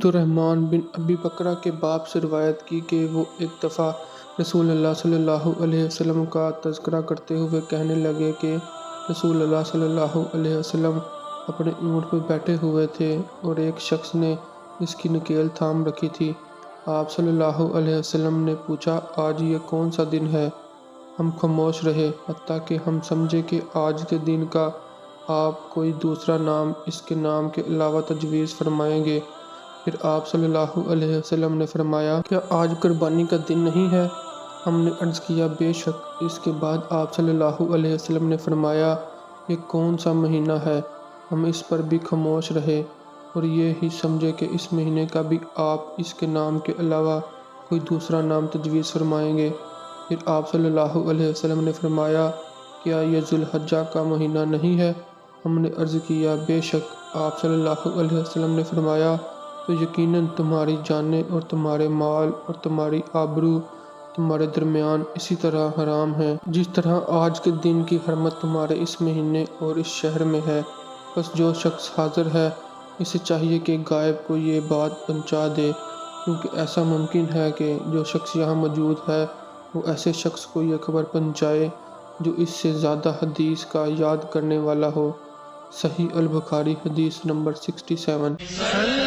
عبدالرحمن بن ابی بکرہ کے باپ سے روایت کی کہ وہ ایک دفعہ رسول اللہ صلی اللہ علیہ وسلم کا تذکرہ کرتے ہوئے کہنے لگے کہ رسول اللہ صلی اللہ علیہ وسلم اپنے اونٹ پہ بیٹھے ہوئے تھے اور ایک شخص نے اس کی نکیل تھام رکھی تھی۔ آپ صلی اللہ علیہ وسلم نے پوچھا، آج یہ کون سا دن ہے؟ ہم خاموش رہے حتیٰ کہ ہم سمجھے کہ آج کے دن کا آپ کوئی دوسرا نام اس کے نام کے علاوہ تجویز فرمائیں گے۔ پھر آپ صلی اللہ علیہ وسلم نے فرمایا، کیا آج قربانی کا دن نہیں ہے؟ ہم نے عرض کیا، بے شک۔ اس کے بعد آپ صلی اللہ علیہ وسلم نے فرمایا، یہ کون سا مہینہ ہے؟ ہم اس پر بھی خاموش رہے اور یہ ہی سمجھے کہ اس مہینے کا بھی آپ اس کے نام کے علاوہ کوئی دوسرا نام تجویز فرمائیں گے۔ پھر آپ صلی اللہ علیہ وسلم نے فرمایا، کیا یہ ذو الحجہ کا مہینہ نہیں ہے؟ ہم نے عرض کیا، بے شک۔ آپ صلی اللہ علیہ وسلم نے فرمایا، تو یقیناً تمہاری جانیں اور تمہارے مال اور تمہاری آبرو تمہارے درمیان اسی طرح حرام ہیں جس طرح آج کے دن کی حرمت تمہارے اس مہینے اور اس شہر میں ہے۔ بس جو شخص حاضر ہے اسے چاہیے کہ غائب کو یہ بات پہنچا دے، کیونکہ ایسا ممکن ہے کہ جو شخص یہاں موجود ہے وہ ایسے شخص کو یہ خبر پہنچائے جو اس سے زیادہ حدیث کا یاد کرنے والا ہو۔ صحیح البخاری حدیث نمبر 67۔